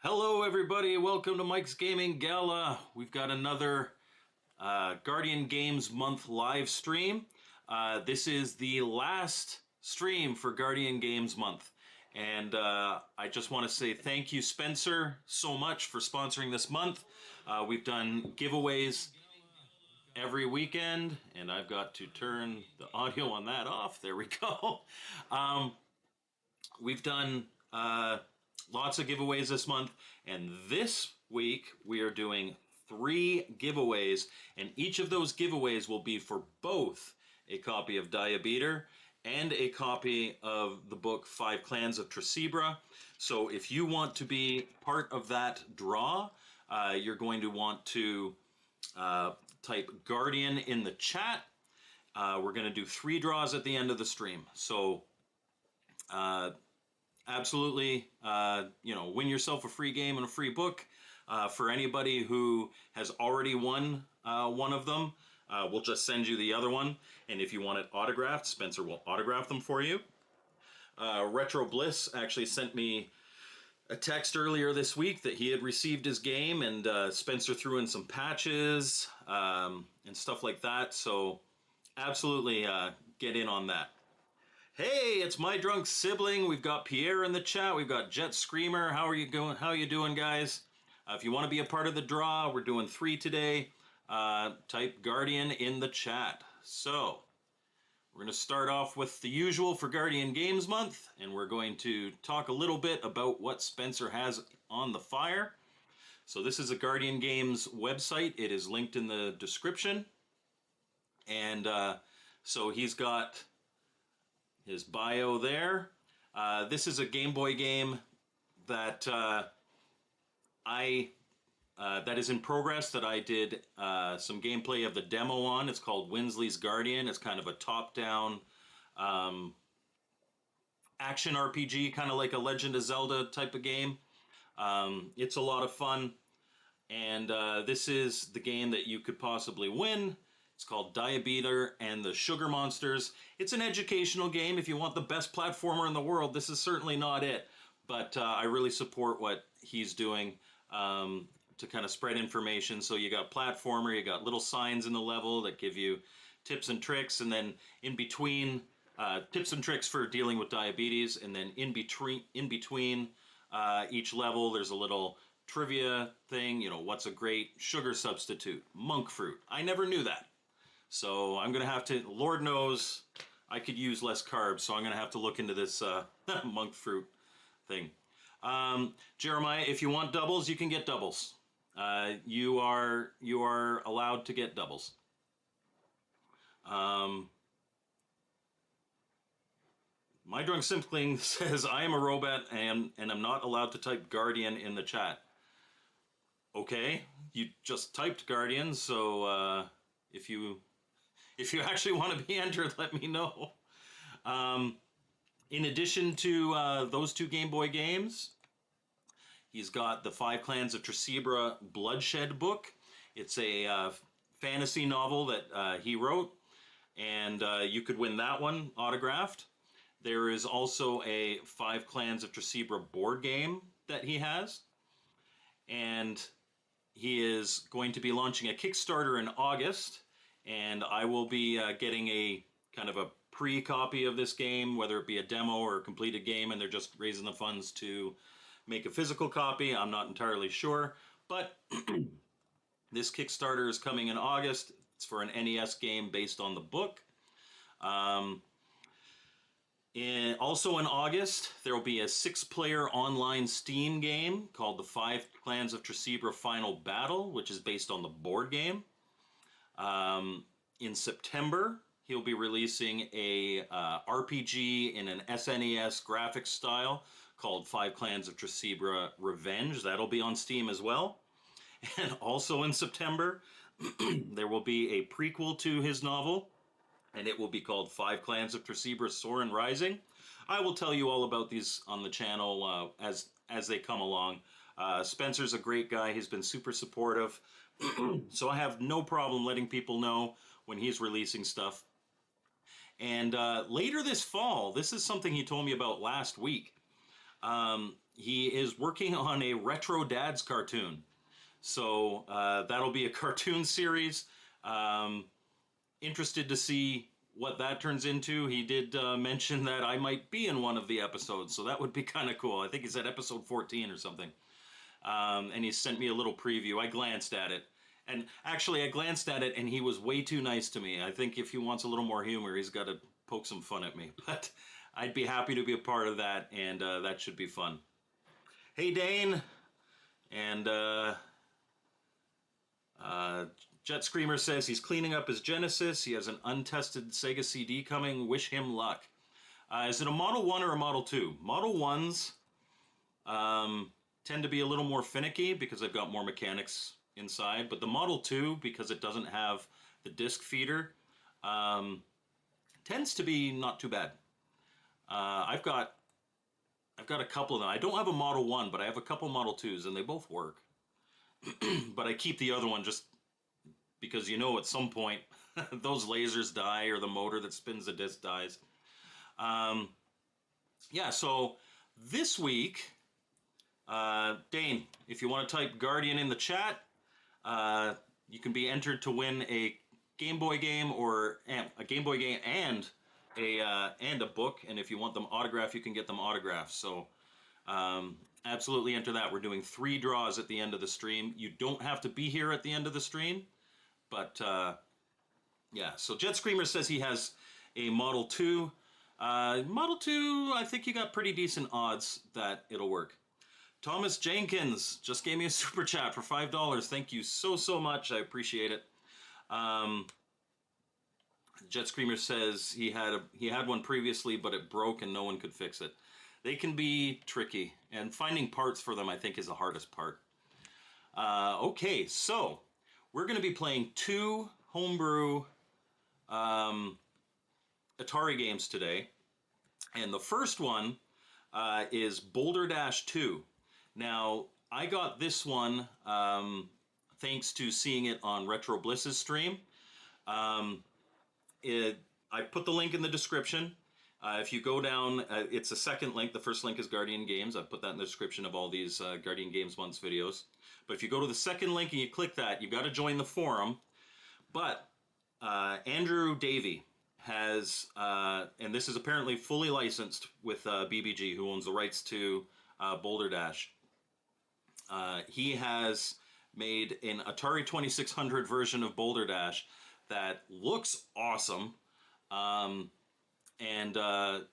Hello, everybody. Welcome to Mike's Gaming Gala. We've got another Guardian Games Month live stream. This is the last stream for Guardian Games Month. And I just want to say thank you, Spencer, so much for sponsoring this month. We've done giveaways every weekend, and I've got to turn the audio on that off. There we go. We've done lots of giveaways this month, and this week we are doing 3 giveaways, and each of those giveaways will be for both a copy of Diabeater and a copy of the book 5 Clans of Tresebra. So if you want to be part of that draw, you're going to want to type Guardian in the chat. We're going to do 3 draws at the end of the stream. So absolutely, win yourself a free game and a free book. For anybody who has already won one of them, we'll just send you the other one. And if you want it autographed, Spencer will autograph them for you. Retro Bliss actually sent me a text earlier this week that he had received his game, and Spencer threw in some patches and stuff like that. So absolutely get in on that. Hey, it's my drunk sibling. We've got Pierre in the chat. We've got Jet Screamer. How are you going? How you doing, guys? If you want to be a part of the draw, we're doing 3 today. Type Guardian in the chat. So we're going to start off with the usual for Guardian Games Month, and we're going to talk a little bit about what Spencer has on the fire. So this is a Guardian Games website. It is linked in the description. And so he's got his bio there. This is a Game Boy game that that is in progress, that I did some gameplay of the demo on. It's called Winsley's Guardian. It's kind of a top-down action RPG, kind of like a Legend of Zelda type of game. It's a lot of fun, and this is the game that you could possibly win. It's called Diabeater and the Sugar Monsters. It's an educational game. If you want the best platformer in the world, this is certainly not it. But I really support what he's doing to kind of spread information. So you got platformer, you got little signs in the level that give you tips and tricks, and then in between, tips and tricks for dealing with diabetes, and then in between each level, there's a little trivia thing. You know, what's a great sugar substitute? Monk fruit. I never knew that. So I'm going to have to, Lord knows, I could use less carbs, so I'm going to have to look into this monk fruit thing. Jeremiah, if you want doubles, you can get doubles. You are allowed to get doubles. My drunk simpling says, I am a robot and I'm not allowed to type Guardian in the chat. Okay, you just typed Guardian, so if you actually want to be entered, let me know. In addition to those 2 Game Boy games, he's got the 5 Clans of Tresebra Bloodshed book. It's a fantasy novel that he wrote, and you could win that one autographed. There is also a 5 Clans of Tresebra board game that he has, and he is going to be launching a Kickstarter in August, and I will be getting a kind of a pre-copy of this game, whether it be a demo or a completed game, and they're just raising the funds to make a physical copy. I'm not entirely sure, but this Kickstarter is coming in August. It's for an NES game based on the book. Also in August, there will be a 6-player online Steam game called the 5 Clans of Tresebra Final Battle, which is based on the board game. In September, he'll be releasing a RPG in an SNES graphics style called 5 Clans of Tresebra Revenge. That'll be on Steam as well. And also in September, there will be a prequel to his novel, and it will be called 5 Clans of Tresebra Sorin Rising. I will tell you all about these on the channel as they come along. Spencer's a great guy. He's been super supportive. So I have no problem letting people know when he's releasing stuff. And later this fall, this is something he told me about last week. he is working on a Retro Dads cartoon. So that'll be a cartoon series. Um, Interested to see what that turns into. He did mention that I might be in one of the episodes, so that would be kind of cool. I think he's at episode 14 or something. And he sent me a little preview. I glanced at it. And actually, I glanced at it, and he was way too nice to me. I think if he wants a little more humor, he's got to poke some fun at me. But I'd be happy to be a part of that, and that should be fun. Hey, Dane. And uh, Jet Screamer says he's cleaning up his Genesis. He has an untested Sega CD coming. Wish him luck. Is it a Model 1 or a Model 2? Model 1s tend to be a little more finicky because they've got more mechanics inside. But the Model 2, because it doesn't have the disc feeder, tends to be not too bad. I've got a couple of them. I don't have a Model 1, but I have a couple Model 2s, and they both work. But I keep the other one just because at some point those lasers die or the motor that spins the disc dies. Yeah, so this week, Dane, if you want to type Guardian in the chat, you can be entered to win a Game Boy game or a Game Boy game and a book. And if you want them autographed, you can get them autographed. So absolutely enter that. We're doing 3 draws at the end of the stream. You don't have to be here at the end of the stream. But, yeah, so Jet Screamer says he has a Model 2. Model 2, I think you got pretty decent odds that it'll work. Thomas Jenkins just gave me a super chat for $5. Thank you so much. I appreciate it. Jet Screamer says he had one previously, but it broke and no one could fix it. They can be tricky, and finding parts for them, I think, is the hardest part. Okay, so we're going to be playing 2 homebrew Atari games today. And the first one is Boulder Dash 2. Now, I got this one thanks to seeing it on Retro Bliss's stream. I put the link in the description. If you go down, it's a second link. The first link is Guardian Games. I've put that in the description of all these Guardian Games Months videos. But if you go to the second link and you click that, you've got to join the forum. But Andrew Davey has, and this is apparently fully licensed with BBG, who owns the rights to Boulder Dash. He has made an Atari 2600 version of Boulder Dash that looks awesome. And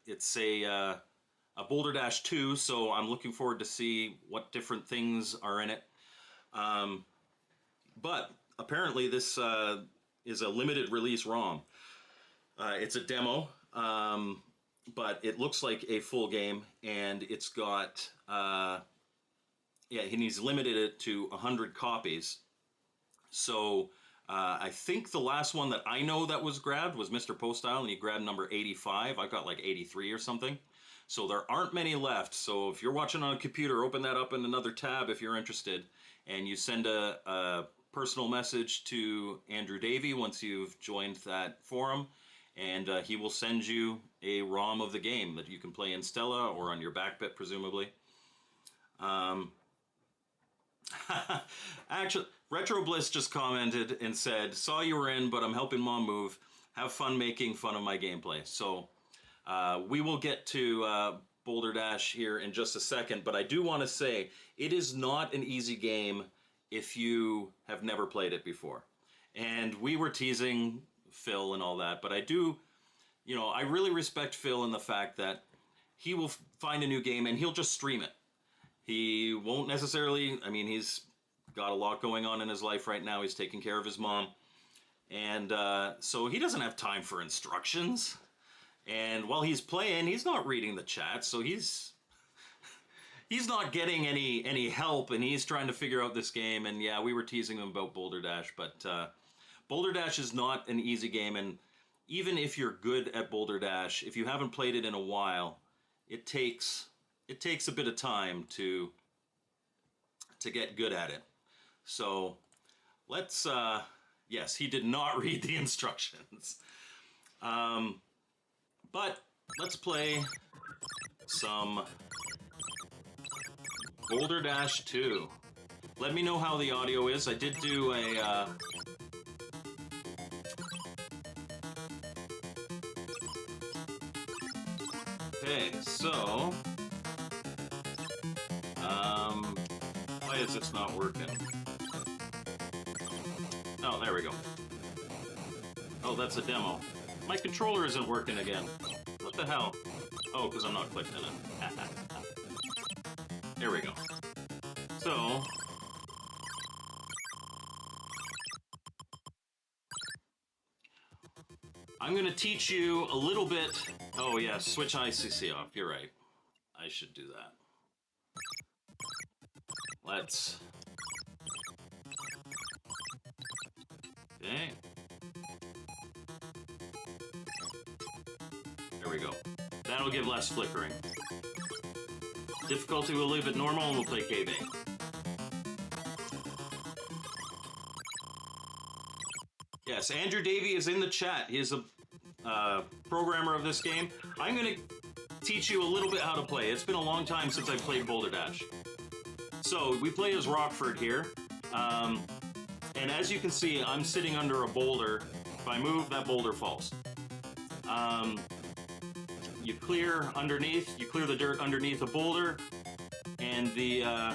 it's a Boulder Dash 2, so I'm looking forward to see what different things are in it. But apparently this is a limited release ROM. It's a demo, but it looks like a full game, and it's got, and he's limited it to 100 copies. So I think the last one that I know that was grabbed was Mr. Postile, and he grabbed number 85. I got like 83 or something. So there aren't many left. So if you're watching on a computer, open that up in another tab if you're interested, and you send a personal message to Andrew Davey once you've joined that forum, and he will send you a ROM of the game that you can play in Stella or on your backbit, presumably. Actually, Retro Bliss just commented and said, saw you were in, but I'm helping Mom move. Have fun making fun of my gameplay. So we will get to Boulder Dash here in just a second, but I do want to say it is not an easy game if you have never played it before. And we were teasing Phil and all that, but I do, I really respect Phil in the fact that he will find a new game and he'll just stream it. He won't necessarily, he's got a lot going on in his life right now. He's taking care of his mom. And so he doesn't have time for instructions. And while he's playing, he's not reading the chat, so he's not getting any help, and he's trying to figure out this game. And yeah, we were teasing him about Boulder Dash, but Boulder Dash is not an easy game, and even if you're good at Boulder Dash, if you haven't played it in a while, it takes a bit of time to get good at it. So let's yes, he did not read the instructions. But let's play some Boulder Dash 2. Let me know how the audio is. I did do a... Okay, so... Why is this not working? Oh, there we go. Oh, that's a demo. My controller isn't working again. What the hell? Oh, because I'm not clicking it. There we go. So... I'm going to teach you a little bit... Oh, yeah, switch ICC off. You're right. I should do that. Let's... Okay. There we go. That'll give less flickering. Difficulty we'll leave it normal and we'll play KB. Yes, Andrew Davey is in the chat. He is a programmer of this game. I'm going to teach you a little bit how to play. It's been a long time since I've played Boulder Dash. So, we play as Rockford here. And as you can see, I'm sitting under a boulder. If I move, that boulder falls. You clear underneath, you clear the dirt underneath a boulder, and the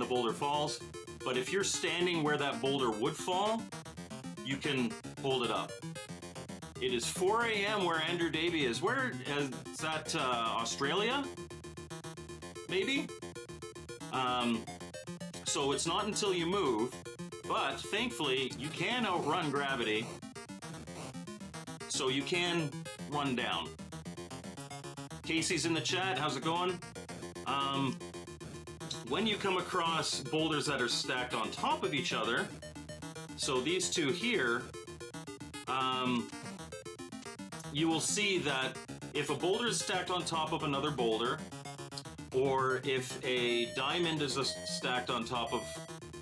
boulder falls. But if you're standing where that boulder would fall, you can hold it up. It is 4 a.m. where Andrew Davey is. Where is that? Australia? Maybe? So it's not until you move, but thankfully you can outrun gravity, so you can run down. Casey's in the chat. How's it going? When you come across boulders that are stacked on top of each other, so these two here, you will see that if a boulder is stacked on top of another boulder, or if a diamond is stacked on top of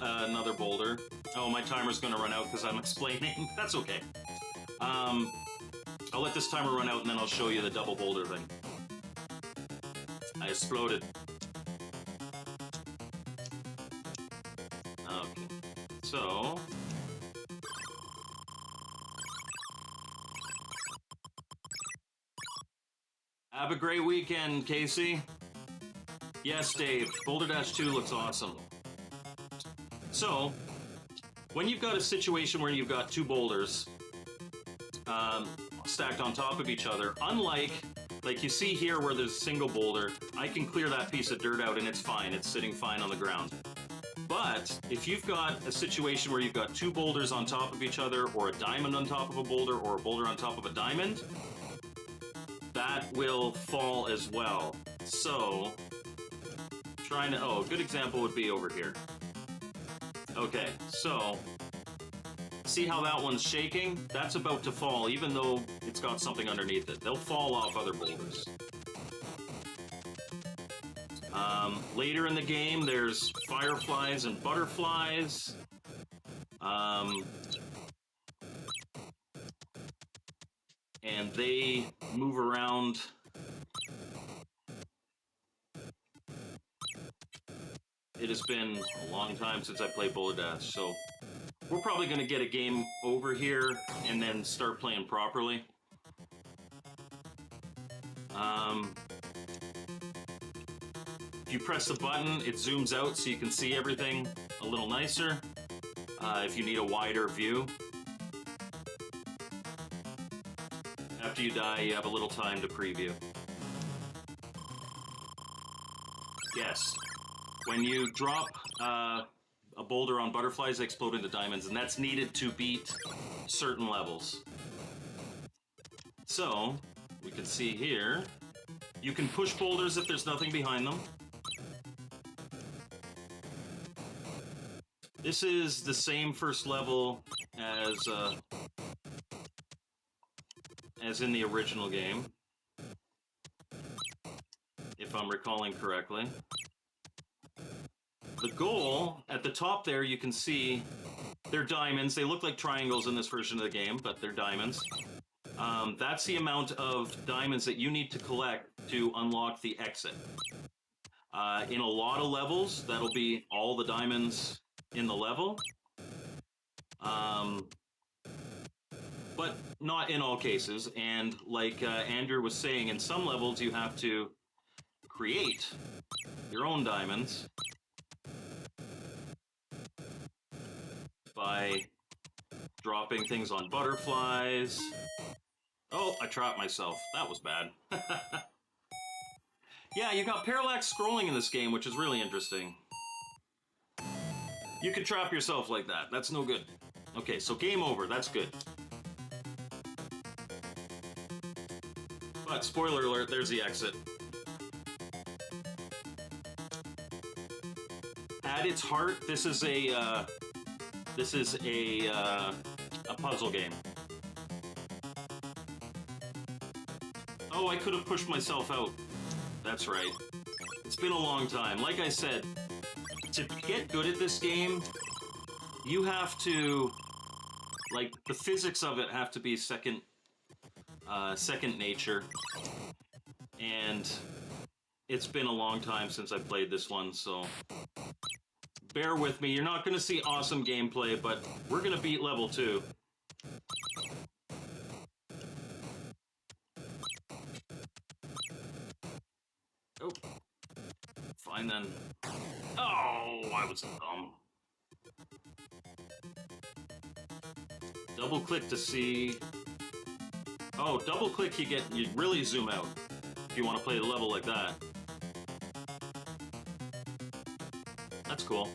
another boulder... Oh, my timer's going to run out because I'm explaining. That's okay. I'll let this timer run out and then I'll show you the double boulder thing. I exploded. Okay. So... Have a great weekend, Casey. Yes, Dave. Boulder Dash 2 looks awesome. So, when you've got a situation where you've got two boulders stacked on top of each other, unlike, like you see here where there's a single boulder, I can clear that piece of dirt out and it's fine. It's sitting fine on the ground. But if you've got a situation where you've got two boulders on top of each other, or a diamond on top of a boulder, or a boulder on top of a diamond, that will fall as well. So, oh, a good example would be over here. Okay, so, see how that one's shaking? That's about to fall, even though it's got something underneath it. They'll fall off other boulders. Later in the game, there's fireflies and butterflies. And they move around. It has been a long time since I played Boulder Dash, so we're probably going to get a game over here and then start playing properly. If you press the button, it zooms out so you can see everything a little nicer. If you need a wider view. After you die, you have a little time to preview. Yes. When you drop a boulder on butterflies, they explode into diamonds, and that's needed to beat certain levels. So, we can see here, you can push boulders if there's nothing behind them. This is the same first level as in the original game, if I'm recalling correctly. The goal, at the top there, you can see they're diamonds. They look like triangles in this version of the game, but they're diamonds. That's the amount of diamonds that you need to collect to unlock the exit. In a lot of levels, that'll be all the diamonds in the level. But not in all cases. And like Andrew was saying, in some levels you have to create your own diamonds by dropping things on butterflies. Oh, I trapped myself. That was bad. Yeah, you got parallax scrolling in this game, which is really interesting. You can trap yourself like that. That's no good. Okay, so game over. That's good. But spoiler alert, there's the exit. At its heart, this is a puzzle game. Oh, I could have pushed myself out. That's right. It's been a long time. Like I said, to get good at this game, you have to, like, the physics of it have to be second nature. And it's been a long time since I played this one, so bear with me. You're not going to see awesome gameplay, but we're going to beat level 2. Oh. Fine then. Oh, I was dumb. Double click to see. Oh, double click you really zoom out if you want to play the level like that. That's cool.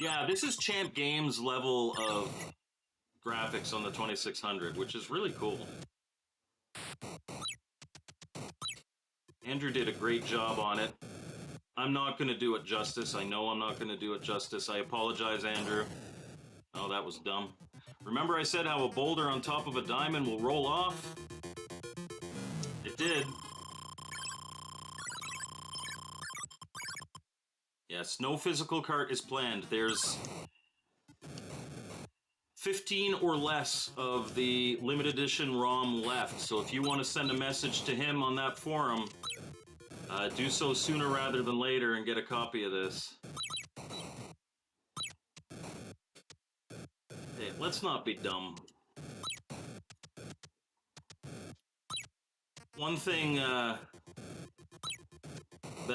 Yeah, this is Champ Games level of graphics on the 2600, which is really cool. Andrew did a great job on it. I'm not going to do it justice. I know I'm not going to do it justice. I apologize, Andrew. Oh, that was dumb. Remember I said how a boulder on top of a diamond will roll off? It did. Yes, no physical cart is planned. There's 15 or less of the limited edition ROM left. So if you want to send a message to him on that forum, do so sooner rather than later and get a copy of this. Hey, let's not be dumb. One thing that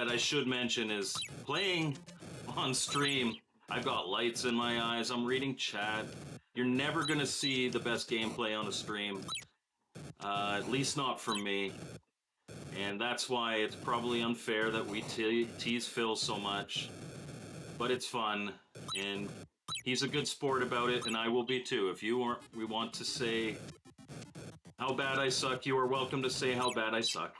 I should mention is playing on stream. I've got lights in my eyes. I'm reading chat. You're never going to see the best gameplay on a stream. At least not from me. And that's why it's probably unfair that we tease Phil so much. But it's fun. And he's a good sport about it, and I will be too. If we want to say how bad I suck, you are welcome to say how bad I suck.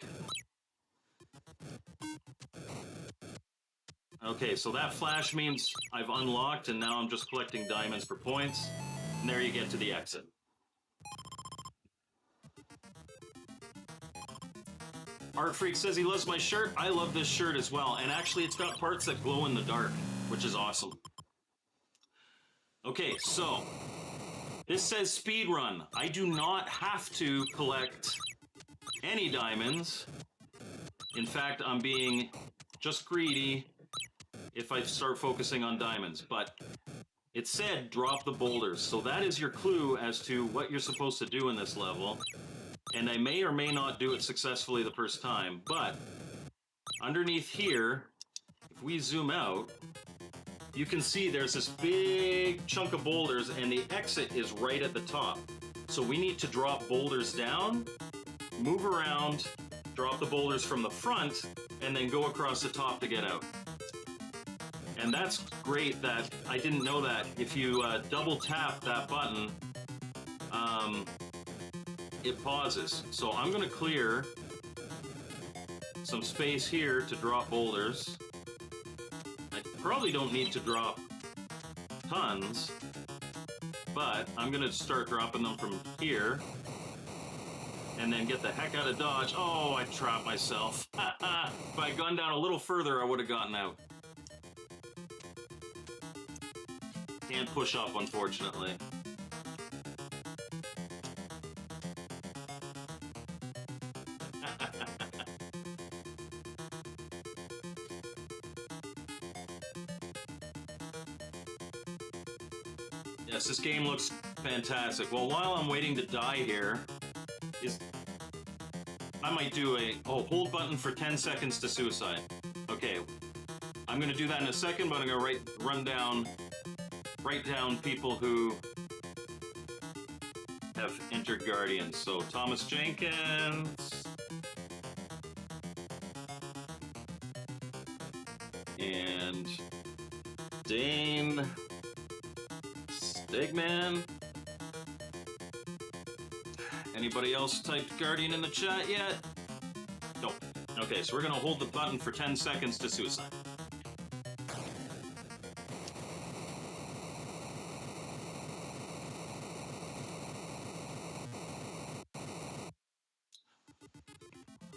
Okay, so that flash means I've unlocked, and now I'm just collecting diamonds for points. And there you get to the exit. Art Freak says he loves my shirt. I love this shirt as well. And actually, it's got parts that glow in the dark, which is awesome. Okay, so this says speedrun. I do not have to collect any diamonds. In fact, I'm being just greedy if I start focusing on diamonds. But it said drop the boulders. So that is your clue as to what you're supposed to do in this level. And I may or may not do it successfully the first time, but underneath here, if we zoom out, you can see there's this big chunk of boulders and the exit is right at the top. So we need to drop boulders down, move around, drop the boulders from the front, and then go across the top to get out. And that's great that I didn't know that. If you double tap that button, it pauses. So I'm going to clear some space here to drop boulders. I probably don't need to drop tons, but I'm going to start dropping them from here and then get the heck out of Dodge. Oh, I trapped myself. If I had gone down a little further, I would have gotten out. Can't push up, unfortunately. Yes, this game looks fantastic. Well, while I'm waiting to die here, I might do a hold button for 10 seconds to suicide. Okay, I'm gonna do that in a second, but I'm gonna write down people who have entered Guardians. So Thomas Jenkins and Dane Stegman. Anybody else typed Guardian in the chat yet? Nope. Okay, so we're gonna hold the button for 10 seconds to suicide.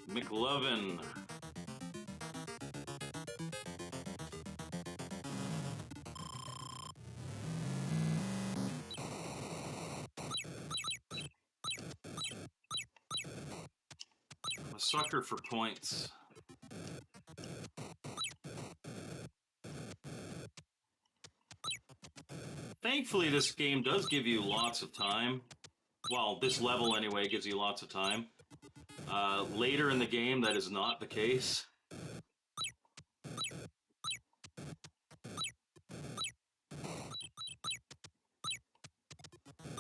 McLovin. A sucker for points. Thankfully, this game does give you lots of time. Well, this level anyway gives you lots of time. Later in the game, that is not the case.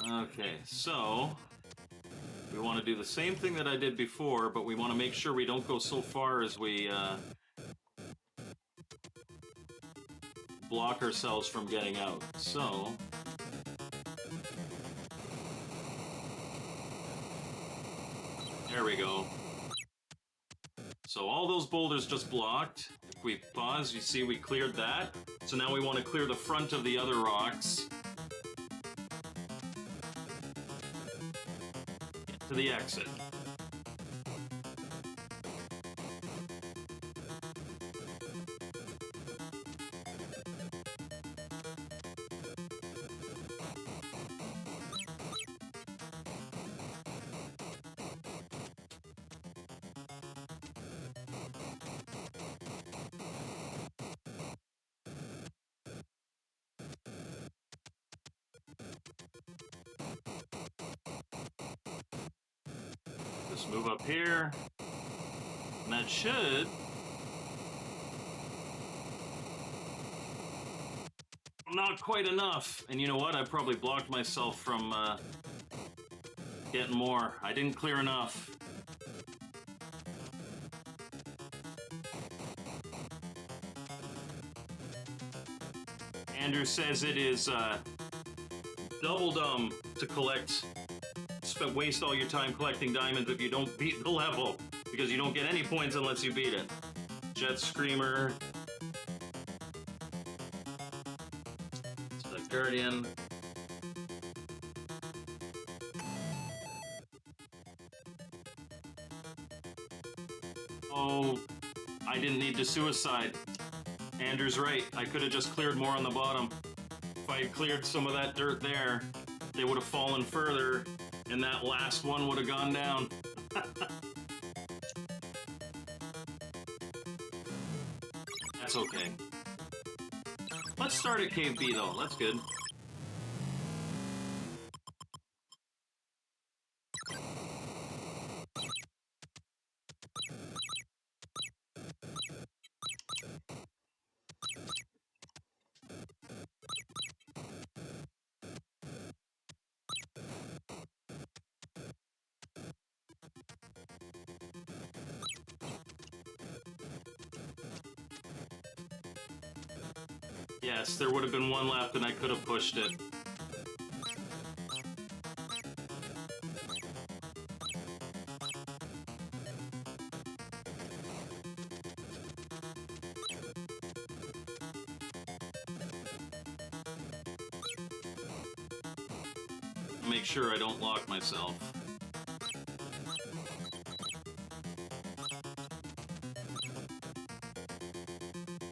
Okay, so we want to do the same thing that I did before, but we want to make sure we don't go so far as we block ourselves from getting out. So there we go. So all those boulders just blocked. If we pause, you see we cleared that. So now we want to clear the front of the other rocks. Get to the exit. Just move up here. And that should... Not quite enough. And you know what? I probably blocked myself from getting more. I didn't clear enough. Andrew says it is double dumb to waste all your time collecting diamonds if you don't beat the level, because you don't get any points unless you beat it. Jet Screamer. It's the Guardian. Oh, I didn't need to suicide. Andrew's right. I could have just cleared more on the bottom. If I had cleared some of that dirt there, they would have fallen further, and that last one would have gone down. That's okay. Let's start at Cave B, though. That's good. Yes, there would have been one left and I could have pushed it. Make sure I don't lock myself.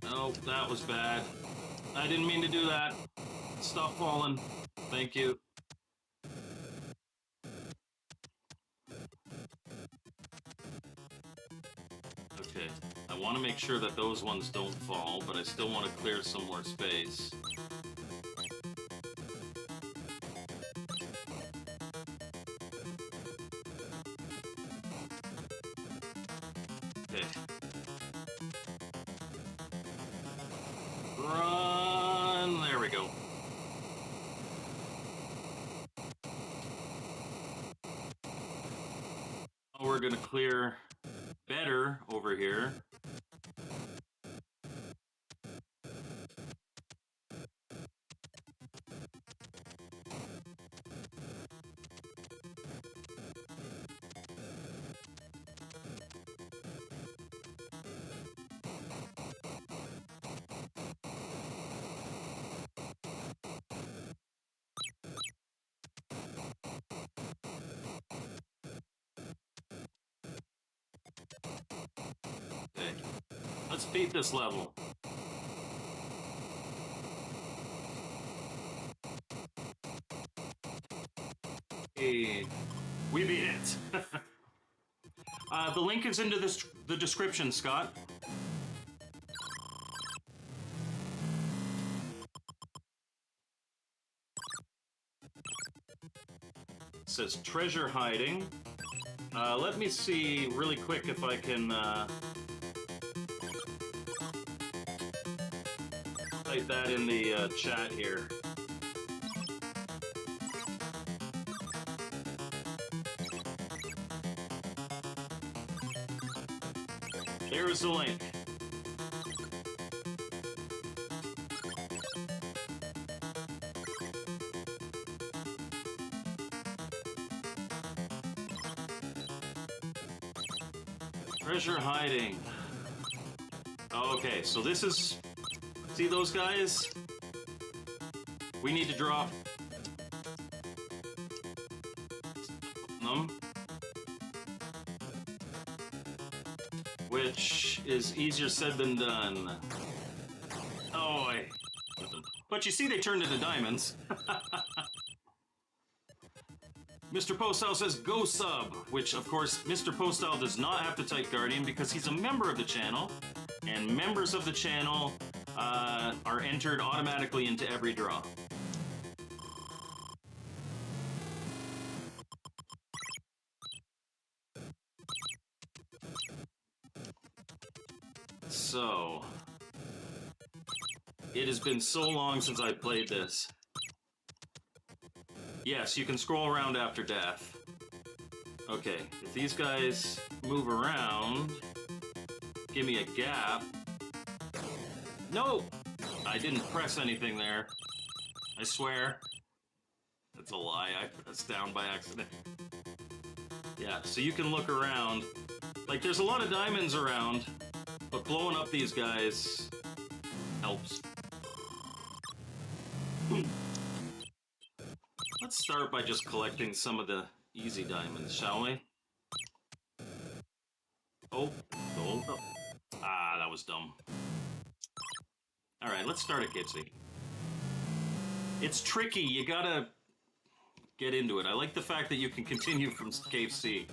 Oh, that was bad. I didn't mean to do that. Stop falling. Thank you. Okay, I want to make sure that those ones don't fall, but I still want to clear some more space. Okay. Run! There we go. Now we're gonna clear better over here. Okay, let's beat this level. Hey, we beat it. The link is into the description, Scott. It says treasure hiding. Let me see really quick if I can type that in the chat here. There is the link. Treasure hiding. Okay, so this is... See those guys? We need to drop them. Which is easier said than done. Oh, but you see they turned into diamonds. Mr. Postile says, go sub, which, of course, Mr. Postile does not have to type Guardian because he's a member of the channel, and members of the channel are entered automatically into every draw. So, it has been so long since I played this. Yes, you can scroll around after death. Okay, if these guys move around, give me a gap. No! I didn't press anything there. I swear. That's a lie, I pressed down by accident. Yeah, so you can look around. Like, there's a lot of diamonds around, but blowing up these guys helps. Let's start by just collecting some of the easy diamonds, shall we? Oh, gold. Oh. Ah, that was dumb. Alright, let's start at Gitsy. It's tricky, you gotta get into it. I like the fact that you can continue from Cave C.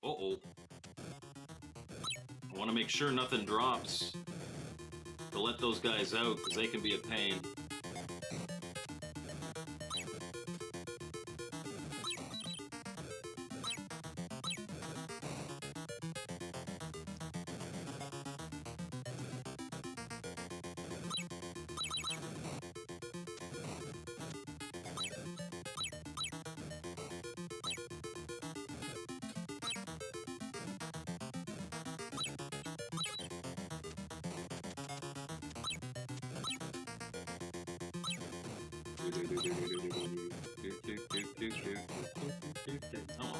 Uh-oh. I want to make sure nothing drops to let those guys out, because they can be a pain. Oh.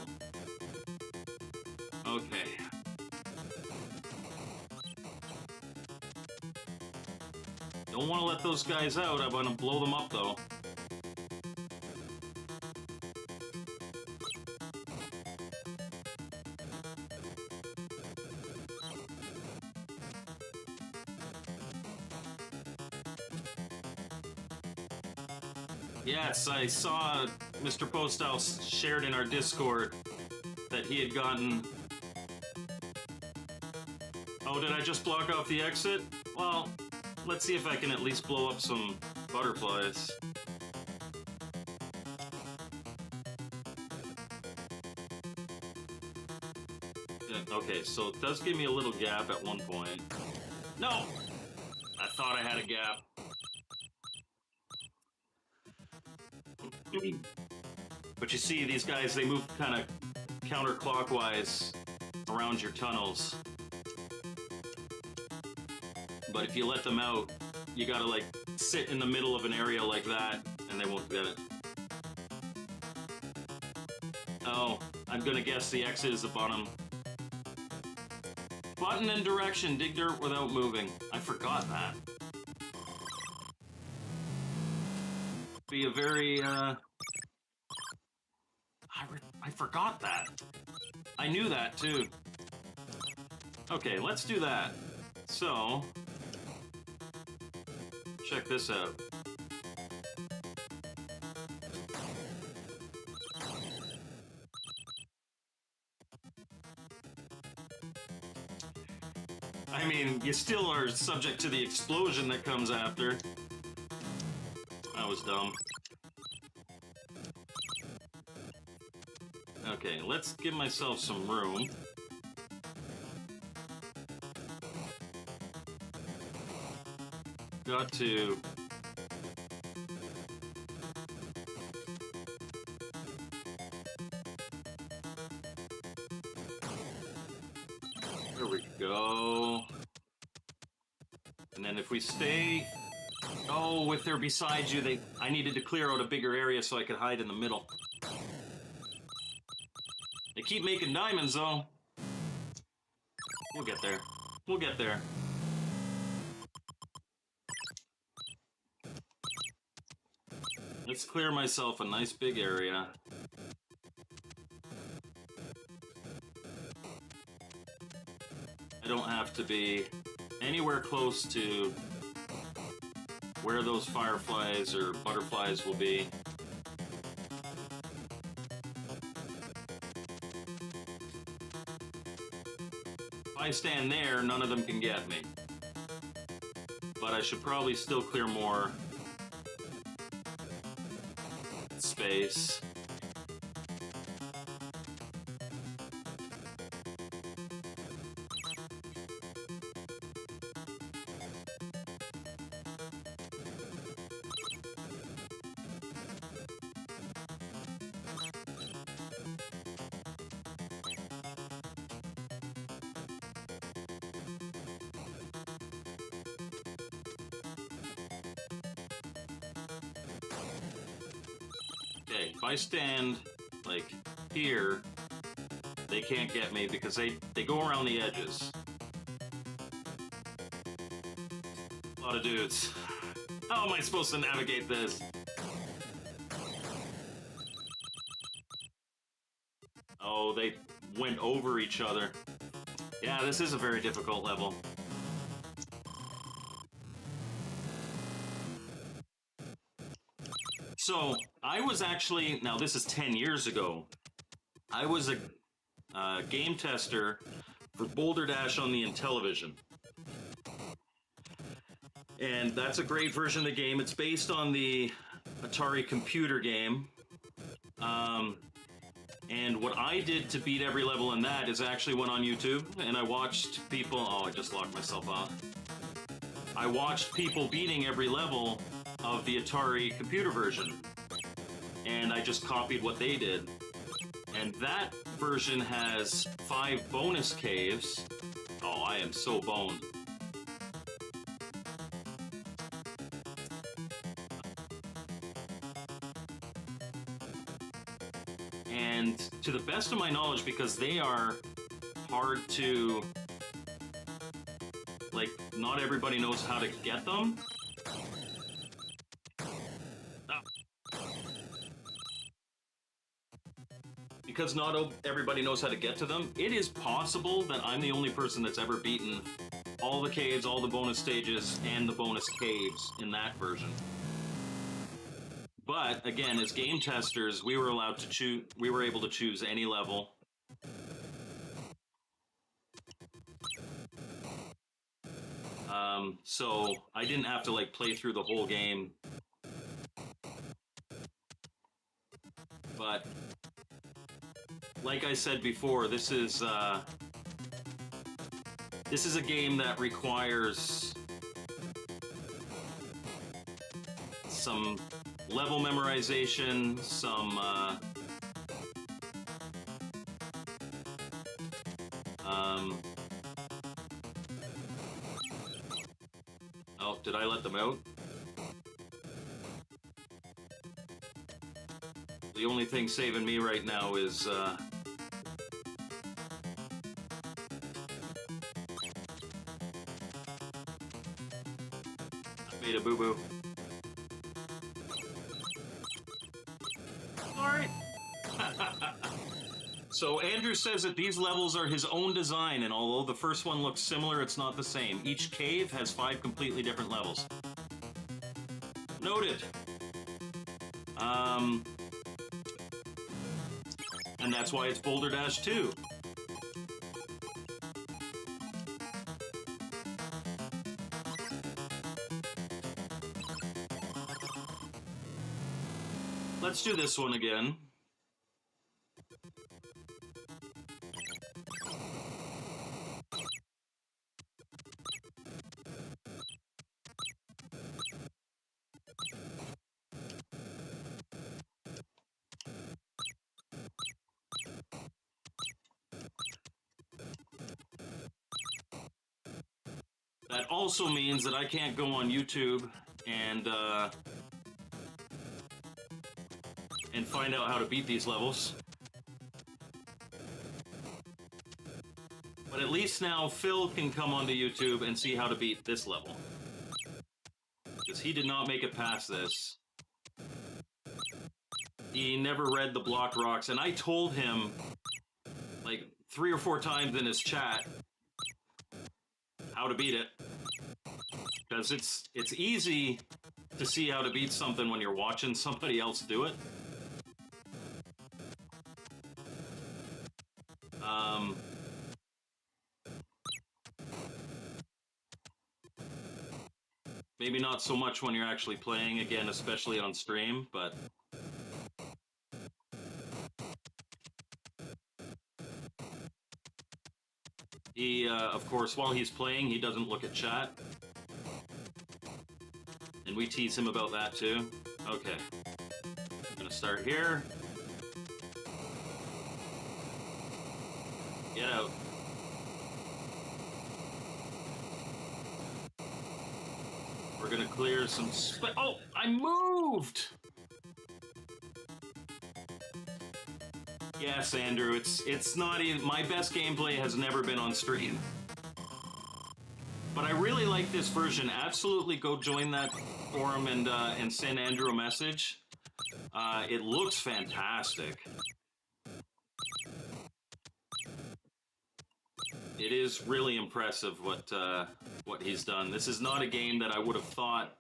Okay. Don't want to let those guys out. I want to blow them up, though. Yes, I saw Mr. Posthouse shared in our Discord that he had gotten... Oh, did I just block off the exit? Well, let's see if I can at least blow up some butterflies. Okay, so it does give me a little gap at one point. No! I thought I had a gap. But you see, these guys, they move kind of counterclockwise around your tunnels. But if you let them out, you gotta like sit in the middle of an area like that, and they won't get it. Oh, I'm gonna guess the exit is the bottom. Button and direction, dig dirt without moving. I forgot that. Be a very, I forgot that. I knew that, too. Okay, let's do that. So, check this out. I mean, you still are subject to the explosion that comes after. That was dumb. Okay, let's give myself some room. Got to... There we go. And then if we stay... Oh, if they're beside you, I needed to clear out a bigger area so I could hide in the middle. They keep making diamonds, though. We'll get there. We'll get there. Let's clear myself a nice big area. I don't have to be anywhere close to where those fireflies or butterflies will be. If I stand there, none of them can get me. But I should probably still clear more space. Okay, if I stand, like, here, they can't get me because they go around the edges. A lot of dudes. How am I supposed to navigate this? Oh, they went over each other. Yeah, this is a very difficult level. So, I was actually, now this is 10 years ago, I was a game tester for Boulder Dash on the Intellivision. And that's a great version of the game. It's based on the Atari computer game. And what I did to beat every level in that is actually went on YouTube and I watched people, oh, I just locked myself off. I watched people beating every level of the Atari computer version. And I just copied what they did. And that version has 5 bonus caves. Oh, I am so boned. And to the best of my knowledge, because they are hard to, like, not everybody knows how to get them. Because not everybody knows how to get to them, it is possible that I'm the only person that's ever beaten all the caves, all the bonus stages, and the bonus caves in that version. But But again, as game testers, we were allowed to choose. We were able to choose any level. So I didn't have to like play through the whole game. But like I said before, this is a game that requires some level memorization, some oh, did I let them out? The only thing saving me right now is I made a boo-boo. Alright. So Andrew says that these levels are his own design, and although the first one looks similar, it's not the same. Each cave has 5 completely different levels. Noted. And that's why it's Boulder Dash 2. Let's do this one again. That also means that I can't go on YouTube and find out how to beat these levels. But at least now Phil can come onto YouTube and see how to beat this level. Because he did not make it past this. He never read the blocked rocks, and I told him like 3 or 4 times in his chat how to beat it. Because it's easy to see how to beat something when you're watching somebody else do it. Maybe not so much when you're actually playing, again, especially on stream, but... He, of course, while he's playing, he doesn't look at chat. And we tease him about that, too. Okay. I'm gonna start here. Get out. We're gonna clear some oh, I moved! Yes, Andrew, it's not even... My best gameplay has never been on stream. But I really like this version. Absolutely go join that forum and send Andrew a message. It looks fantastic. It is really impressive what he's done. This is not a game that I would have thought...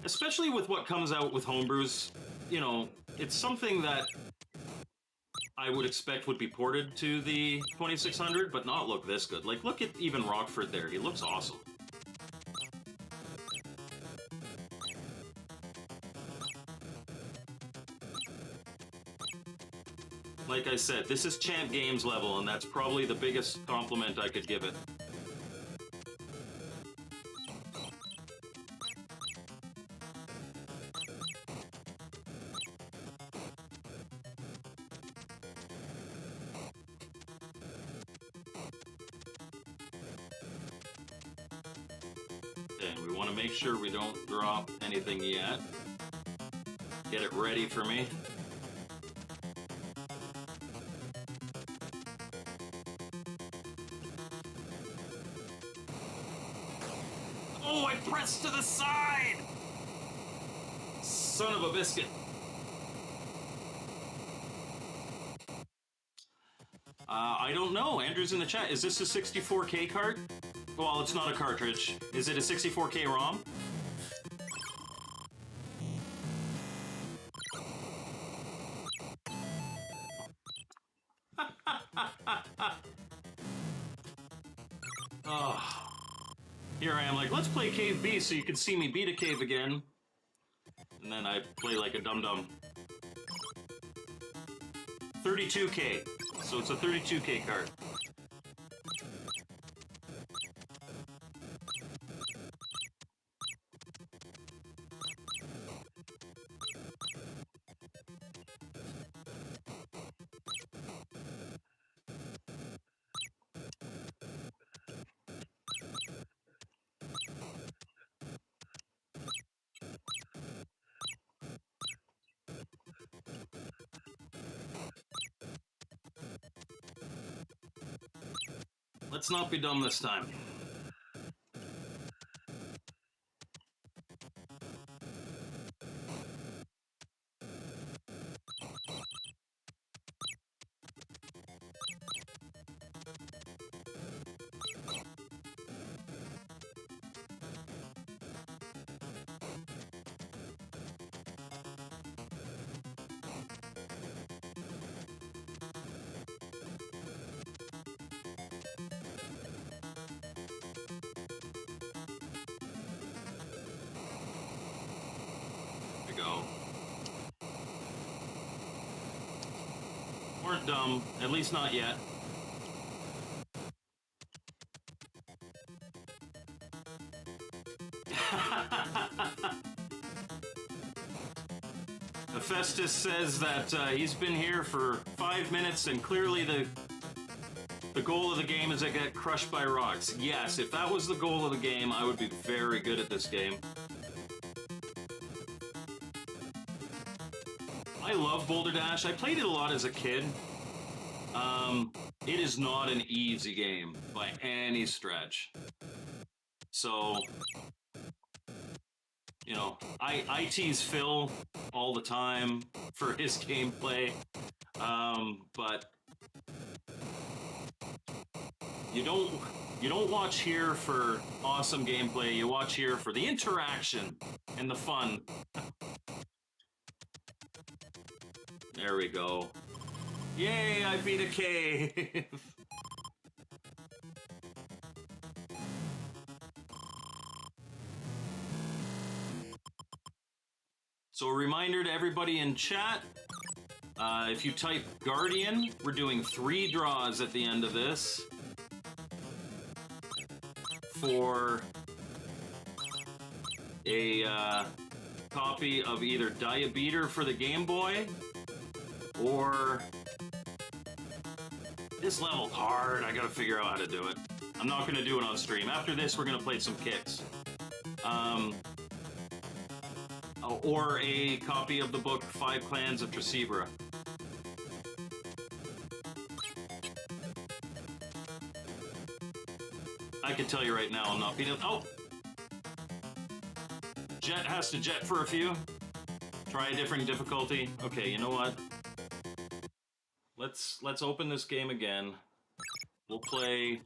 especially with what comes out with homebrews, you know, it's something that I would expect would be ported to the 2600, but not look this good. Like, look at even Rockford there. He looks awesome. Like I said, this is Champ Games level, and that's probably the biggest compliment I could give it. Okay, we want to make sure we don't drop anything yet. Get it ready for me. Oh, I pressed to the side! Son of a biscuit. I don't know. Andrew's in the chat. Is this a 64K card? Well, it's not a cartridge. Is it a 64K ROM? Oh. Here I am like, let's play Cave B so you can see me beat a cave again. And then I play like a dum-dum. 32K. So it's a 32K card. Let's not be dumb this time. Go. Weren't dumb, at least not yet. Hephaestus says that he's been here for 5 minutes and clearly the goal of the game is to get crushed by rocks. Yes, if that was the goal of the game, I would be very good at this game. I love Boulder Dash. I played it a lot as a kid. It is not an easy game by any stretch. So, you know, I tease Phil all the time for his gameplay, but you don't watch here for awesome gameplay. You watch here for the interaction and the fun. There we go. Yay, I beat a cave! So a reminder to everybody in chat, if you type Guardian, we're doing 3 draws at the end of this for a copy of either Diabeater for the Game Boy or this level's hard. I gotta figure out how to do it. I'm not gonna do it on stream. After this, we're gonna play some kicks. Or a copy of the book 5 Clans of Tracebra. I can tell you right now, I'm not beating. Oh, Jet has to jet for a few. Try a different difficulty. Okay, you know what? Let's open this game again. We'll play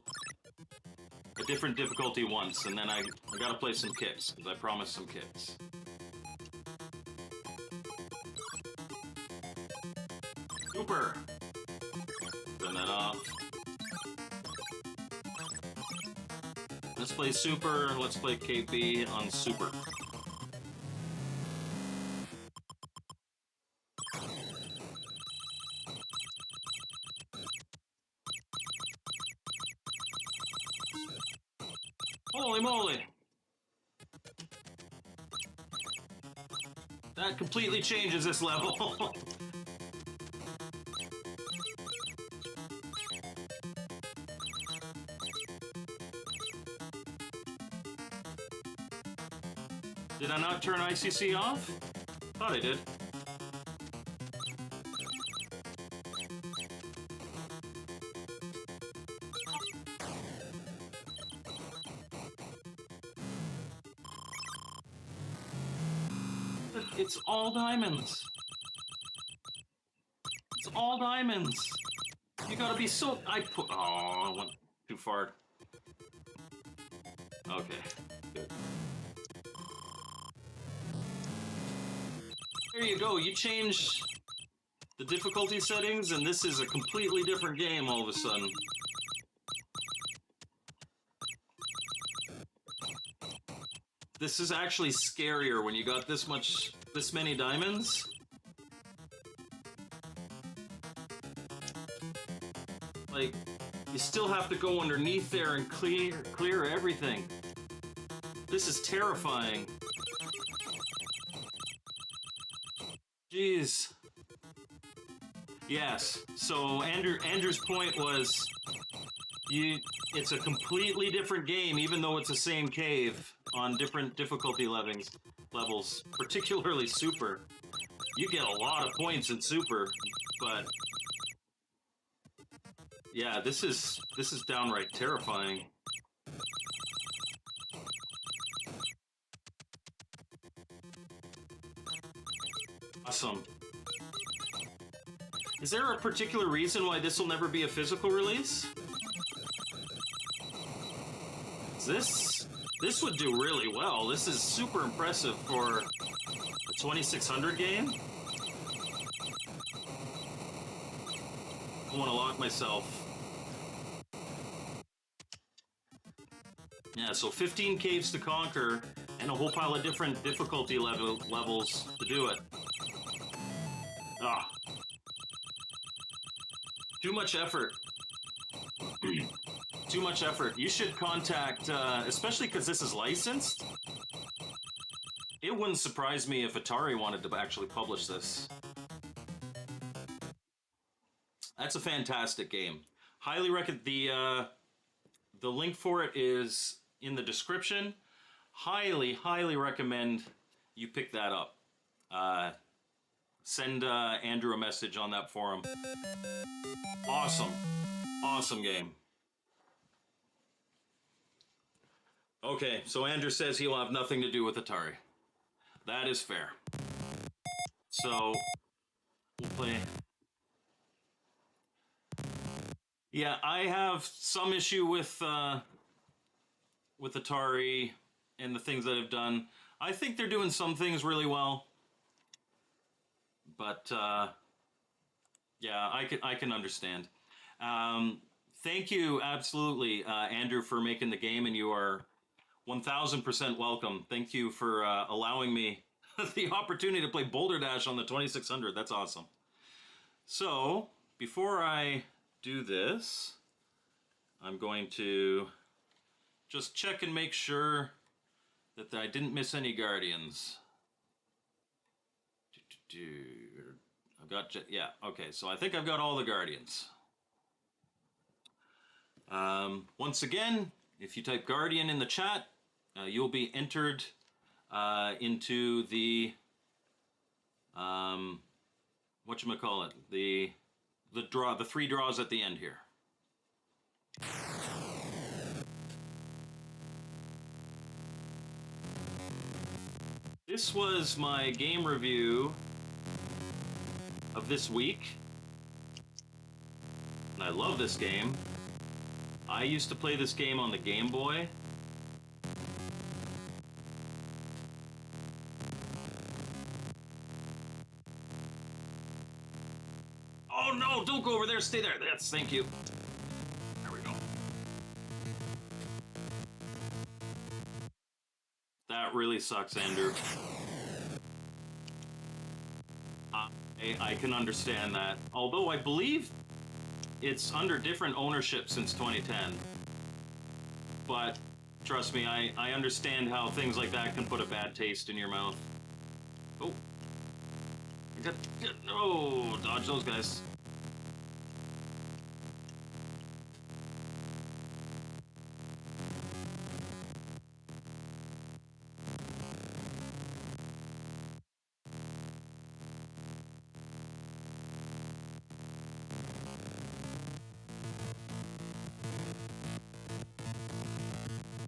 a different difficulty once, and then I gotta play some kicks, because I promised some kicks. Super! Turn that off. Let's play Super. Let's play KB on Super. Holy moly! That completely changes this level. Did I not turn ICC off? Thought I did. It's all diamonds. It's all diamonds. You gotta be so... Oh, I went too far. Okay, good. There you go. You change the difficulty settings, and this is a completely different game all of a sudden. This is actually scarier when you got this many diamonds. Like, you still have to go underneath there and clear everything. This is terrifying. Jeez. Yes. So Andrew's point was, it's a completely different game, even though it's the same cave on different difficulty levels, particularly super. You get a lot of points in super, but yeah, this is downright terrifying. Awesome. Is there a particular reason why this will never be a physical release? This would do really well. This is super impressive for a 2600 game. I want to lock myself. Yeah, so 15 caves to conquer and a whole pile of different difficulty levels to do it. Ah. Too much effort. Too much effort. You should contact, especially because this is licensed. It wouldn't surprise me if Atari wanted to actually publish this. That's a fantastic game. Highly recommend. The link for it is in the description. Highly recommend you pick that up. Send Andrew a message on that forum. Awesome game. Okay, so Andrew says he'll have nothing to do with Atari. That is fair. So, we'll play. Yeah, I have some issue with Atari and the things that I've done. I think they're doing some things really well, but yeah, I can understand. Thank you, absolutely, Andrew, for making the game, and you are 1000% welcome. Thank you for allowing me the opportunity to play Boulder Dash on the 2600. That's awesome. So, before I do this, I'm going to just check and make sure that I didn't miss any Guardians. I've got, yeah, okay, so I think I've got all the Guardians. Once again, if you type Guardian in the chat, you'll be entered into the, whatchamacallit, the draw, the 3 draws at the end here. This was my game review of this week, and I love this game. I used to play this game on the Game Boy. Oh no, don't go over there, stay there. Yes, thank you. There we go. That really sucks, Andrew. I can understand that. Although I believe it's under different ownership since 2010. But trust me, I understand how things like that can put a bad taste in your mouth. Oh. Oh, dodge those guys.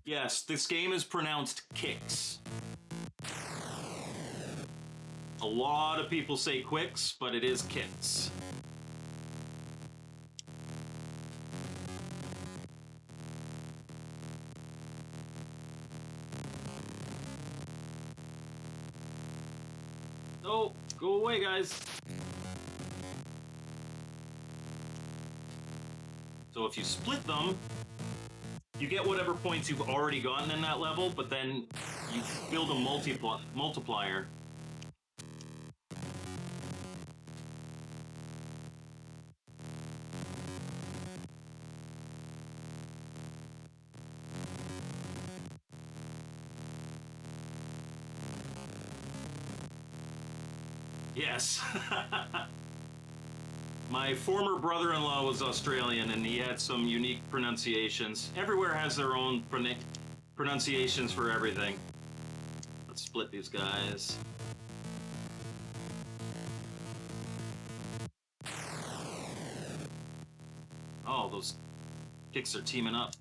Yes, this game is pronounced Kicks. A lot of people say Quicks, but it is Kicks. Oh, go away, guys. So if you split them, you get whatever points you've already gotten in that level, but then you build a multiplier. Yes. My former brother-in-law was Australian, and he had some unique pronunciations. Everywhere has their own pronunciations for everything. Let's split these guys. Oh, those kicks are teaming up.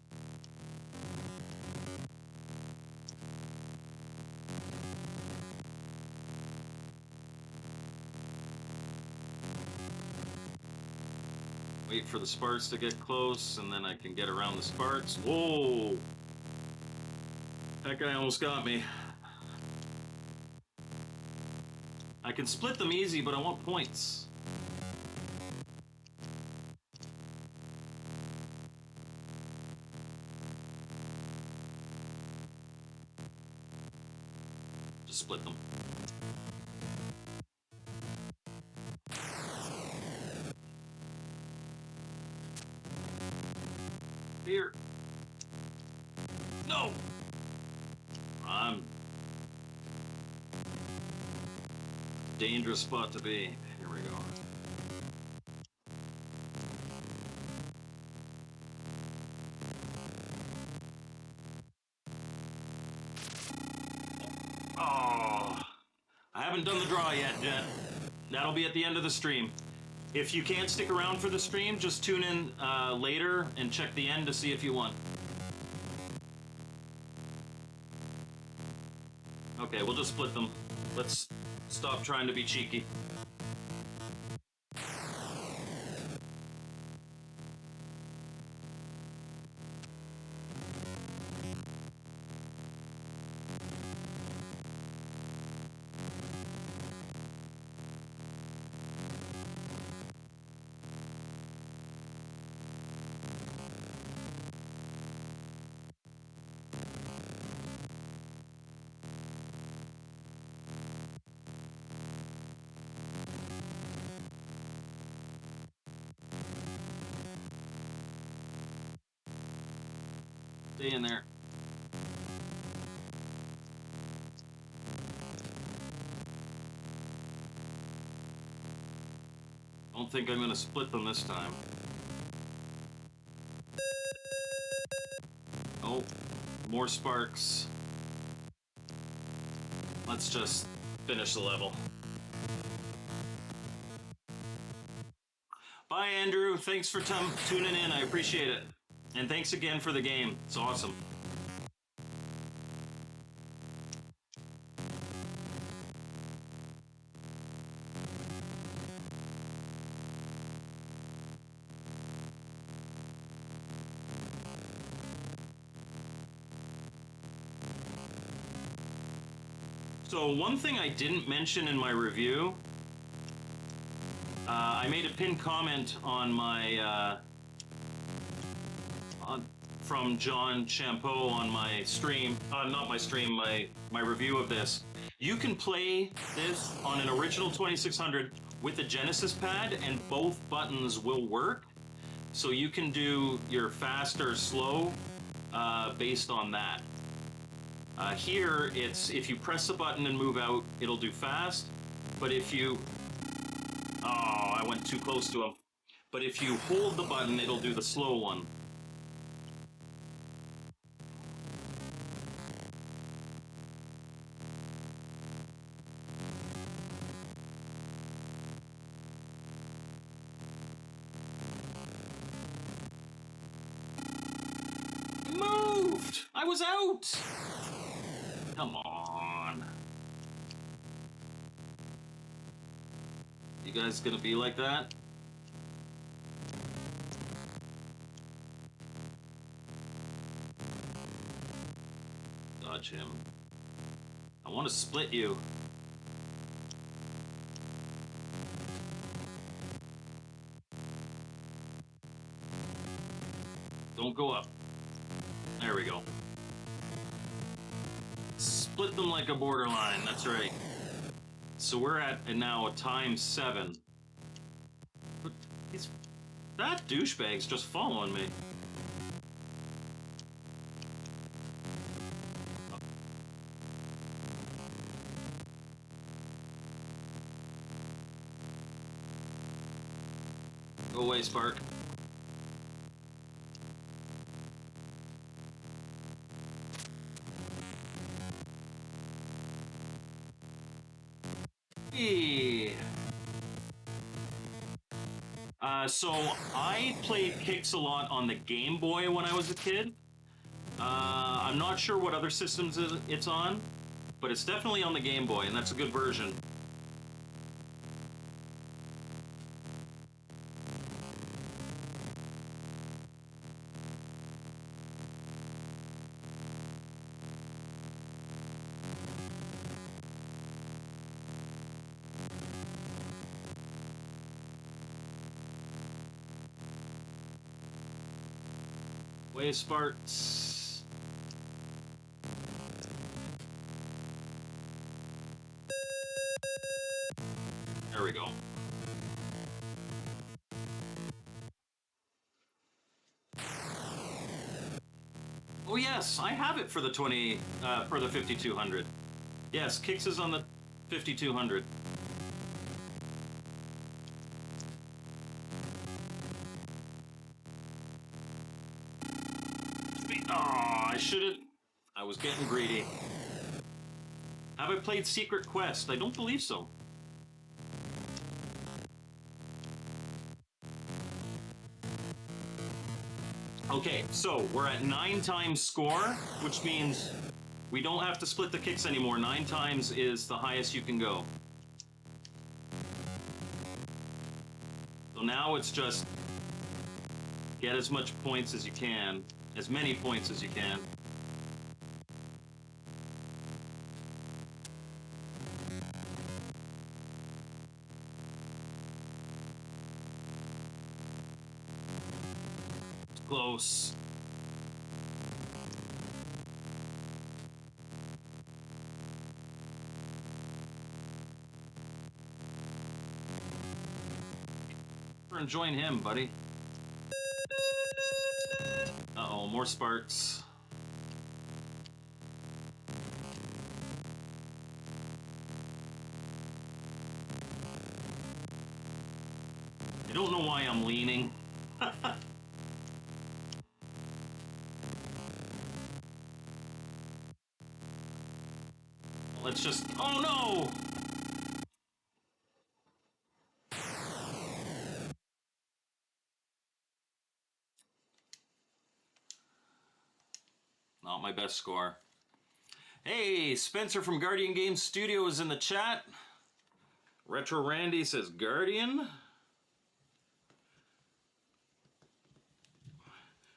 Wait for the sparks to get close, and then I can get around the sparks. Whoa! That guy almost got me. I can split them easy, but I want points. Just split them. Here. No! Dangerous spot to be. Here we go. Oh, I haven't done the draw yet, Jet. That'll be at the end of the stream. If you can't stick around for the stream, just tune in later and check the end to see if you won. Okay, we'll just split them. Let's stop trying to be cheeky. Stay in there. Don't think I'm gonna split them this time. Oh, more sparks. Let's just finish the level. Bye, Andrew. Thanks for tuning in. I appreciate it. And thanks again for the game. It's awesome. So one thing I didn't mention in my review, I made a pinned comment on my from John Champeau on my stream, not my stream, my review of this. You can play this on an original 2600 with the Genesis pad, and both buttons will work. So you can do your fast or slow based on that. Here, it's if you press the button and move out, it'll do fast. But if you... Oh, I went too close to him. But if you hold the button, it'll do the slow one. Moved! I was out! Come on. You guys gonna be like that? Dodge him. I want to split you. Don't go up. There we go. Split them like a borderline, that's right. So we're at now a time 7. But that douchebag's just following me. Go away, Spark. Hey. So I played Kicks a lot on the Game Boy when I was a kid. I'm not sure what other systems it's on, but it's definitely on the Game Boy, and that's a good version. Way Sparks. There we go. Oh yes, I have it for the 5200. Yes, Kicks is on the 5200. Oh, I should have. I was getting greedy. Have I played Secret Quest? I don't believe so. Okay, so we're at 9 times score, which means we don't have to split the kicks anymore. 9 times is the highest you can go. So now it's just get as much points as you can, as many points as you can. Close. And join him, buddy. Uh-oh, more sparks. I don't know why I'm leaning. Let's just... Oh, no! Not my best score. Hey, Spencer from Guardian Games Studio is in the chat. Retro Randy says Guardian.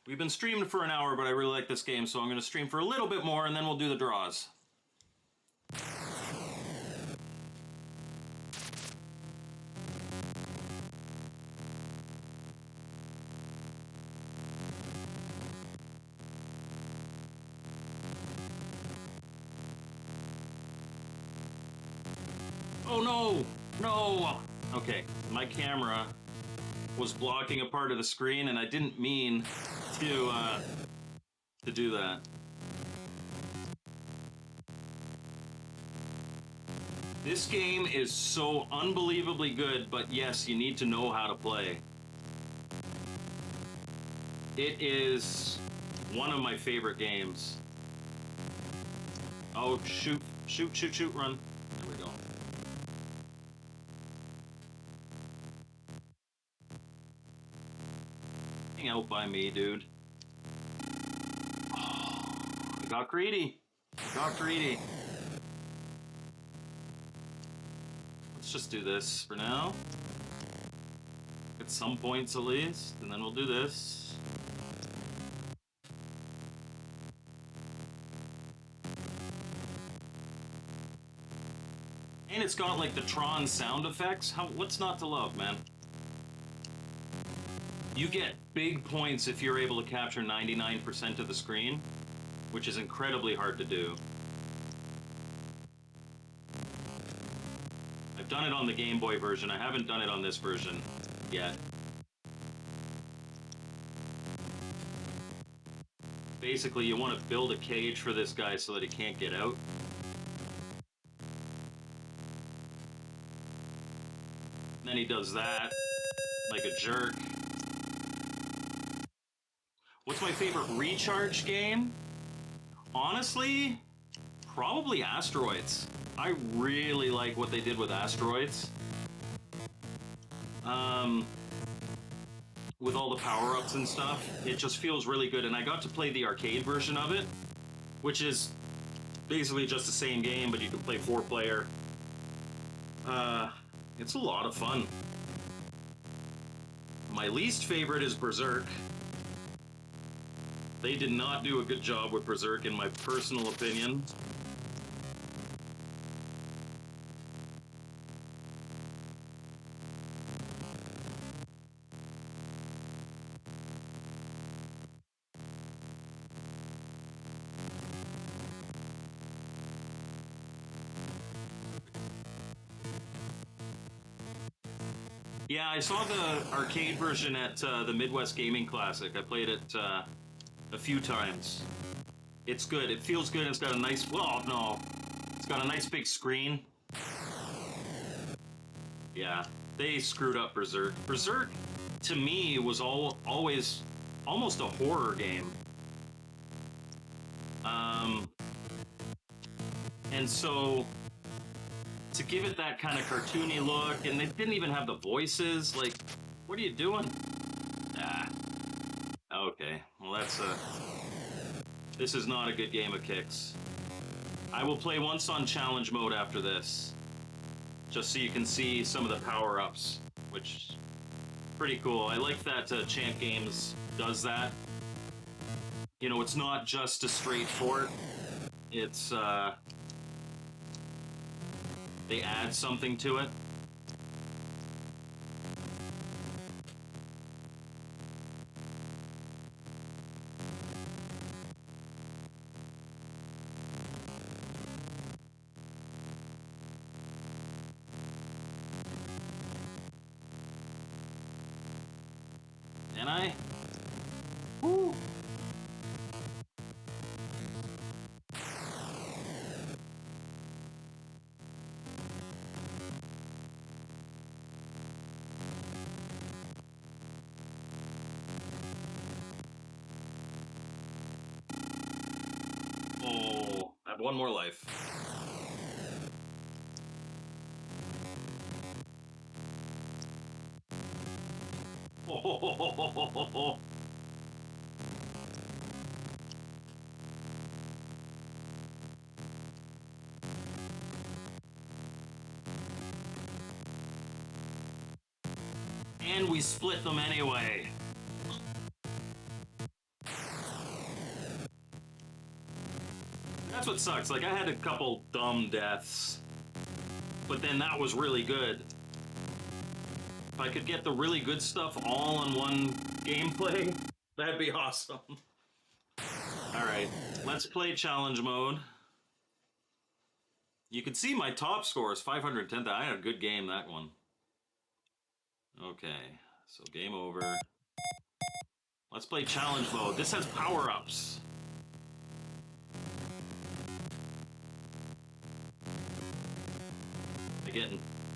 We've been streaming for an hour, but I really like this game, so I'm going to stream for a little bit more, and then we'll do the draws. Oh no! No! Okay, my camera was blocking a part of the screen, and I didn't mean to do that. This game is so unbelievably good, but yes, you need to know how to play. It is one of my favorite games. Oh, shoot, shoot, shoot, shoot, run. There we go. Hang out by me, dude. Oh, I got greedy. I got greedy. Let's just do this for now. Get some points at least, and then we'll do this. And it's got like the Tron sound effects. What's not to love, man? You get big points if you're able to capture 99% of the screen, which is incredibly hard to do. I've done it on the Game Boy version. I haven't done it on this version yet. Basically, you want to build a cage for this guy so that he can't get out. And then he does that, like a jerk. What's my favorite recharge game? Honestly, probably Asteroids. I really like what they did with Asteroids. With all the power-ups and stuff, it just feels really good. And I got to play the arcade version of it, which is basically just the same game, but you can play 4-player. It's a lot of fun. My least favorite is Berserk. They did not do a good job with Berserk, in my personal opinion. Yeah, I saw the arcade version at the Midwest Gaming Classic. I played it a few times. It's good. It feels good. It's got a nice... Well, no. It's got a nice big screen. Yeah, they screwed up Berserk. Berserk, to me, was always almost a horror game. And so... to give it that kind of cartoony look, and they didn't even have the voices. Like, what are you doing? Ah. Okay. Well, that's this is not a good game of kicks. I will play once on challenge mode after this, just so you can see some of the power-ups, which is pretty cool. I like that Champ Games does that. You know, it's not just a straight port. It's, they add something to it. And I... Woo! Oh, I have one more life. Oh, and we split them anyway. That's what sucks. Like, I had a couple dumb deaths, but then that was really good. If I could get the really good stuff all in one gameplay, that'd be awesome. Alright, let's play challenge mode. You can see my top score is 510. I had a good game, that one. Okay, so game over. Let's play challenge mode. This has power-ups.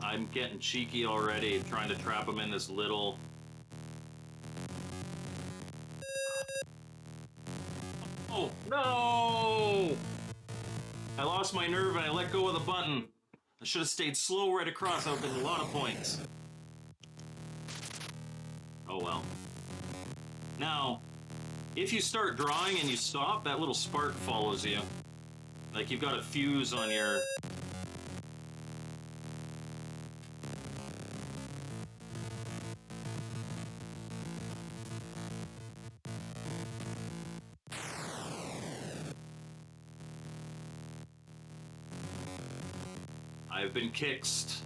I'm getting cheeky already, trying to trap him in this little... Oh, no! I lost my nerve and I let go of the button. I should have stayed slow right across. That would have been a lot of points. Oh well. Now, if you start drawing and you stop, that little spark follows you. Like you've got a fuse on your... I've been kicked.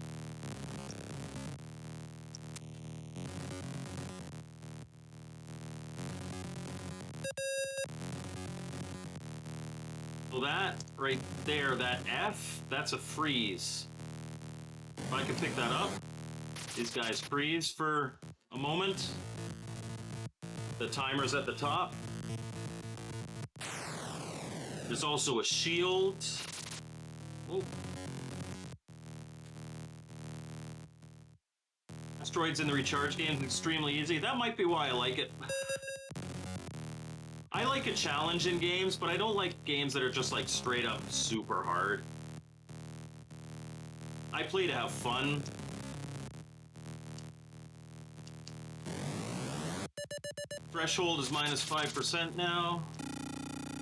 So that right there, that F, that's a freeze. If I can pick that up, these guys freeze for a moment. The timer's at the top. There's also a shield. Oh. Asteroids in the recharge game is extremely easy. That might be why I like it. I like a challenge in games, but I don't like games that are just like straight up super hard. I play to have fun. Threshold is minus 5% now.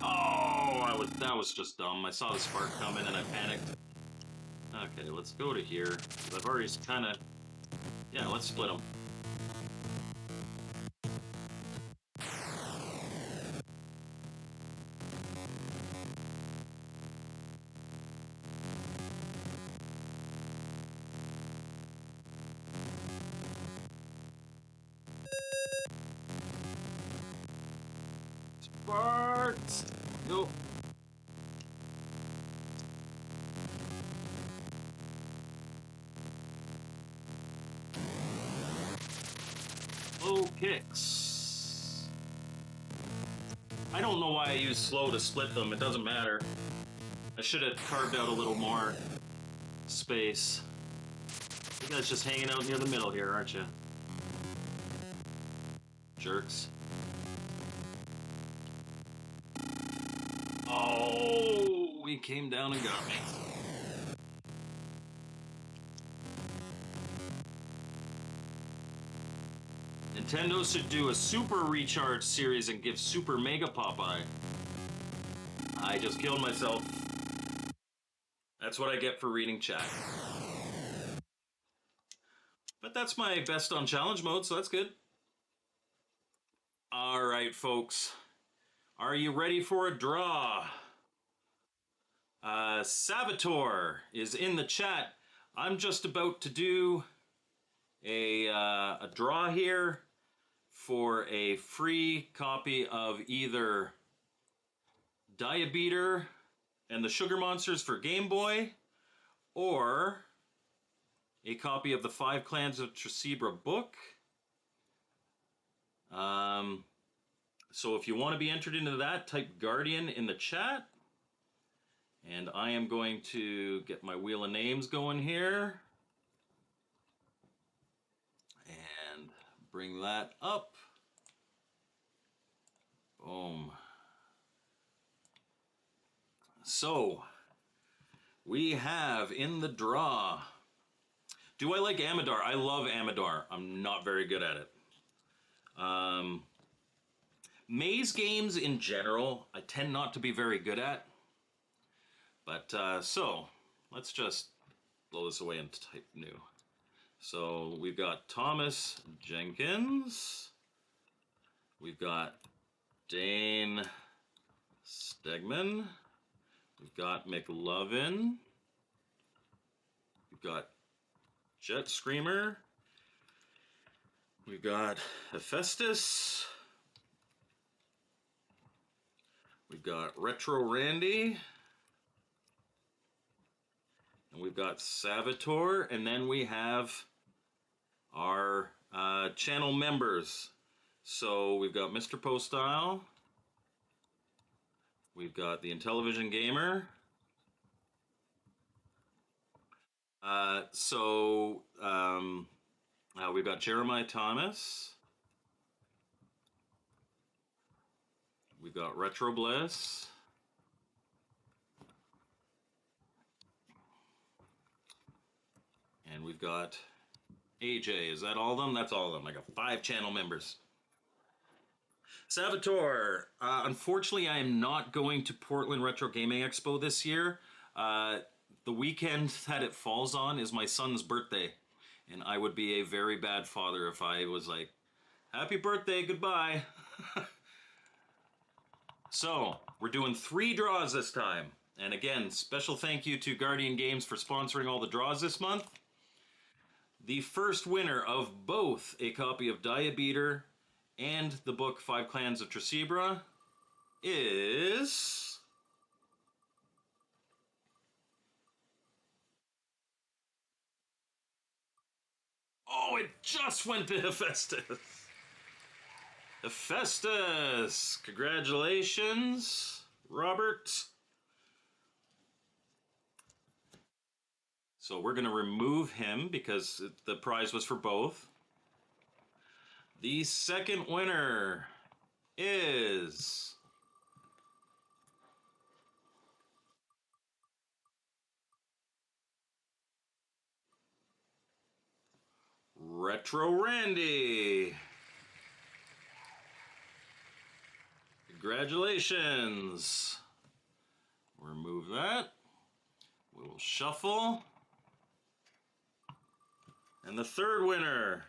Oh, that was just dumb. I saw the spark coming and I panicked. Okay, let's go to here. I've already kind of... Yeah, let's split them. Sparks! Go. Slow kicks. I don't know why I use slow to split them. It doesn't matter. I should have carved out a little more space. You guys just hanging out near the middle here, aren't you? Jerks. Oh, he came down and got me. Nintendo should do a Super Recharge series and give Super Mega Popeye. I just killed myself. That's what I get for reading chat. But that's my best on challenge mode, so that's good. All right, folks. Are you ready for a draw? Saboteur is in the chat. I'm just about to do a draw here for a free copy of either Diabeater and the Sugar Monsters for Game Boy, or a copy of the Five Clans of Tresebra book. So if you want to be entered into that, type Guardian in the chat. And I am going to get my wheel of names going here. And bring that up. Boom. So, we have in the draw. Do I like Amadar? I love Amadar. I'm not very good at it. Maze games in general, I tend not to be very good at. But, so, let's just blow this away and type new. So, we've got Thomas Jenkins. We've got Dane Stegman. We've got McLovin. We've got Jet Screamer. We've got Hephaestus. We've got Retro Randy. And we've got Saboteur. And then we have our channel members. So we've got Mr. Postile. We've got the Intellivision Gamer. We've got Jeremiah Thomas. We've got Retro Bliss. And we've got AJ. Is that all of them? That's all of them. I got 5 channel members. Saboteur. Unfortunately, I am not going to Portland Retro Gaming Expo this year. The weekend that it falls on is my son's birthday. And I would be a very bad father if I was like, happy birthday, goodbye. So, we're doing 3 draws this time. And again, special thank you to Guardian Games for sponsoring all the draws this month. The first winner of both a copy of Diabeater and the book Five Clans of Tresebra is Oh, it just went to Hephaestus. Hephaestus! Congratulations, Robert. So we're going to remove him because the prize was for both. The second winner is Retro Randy. Congratulations. Remove that. We will shuffle. And the third winner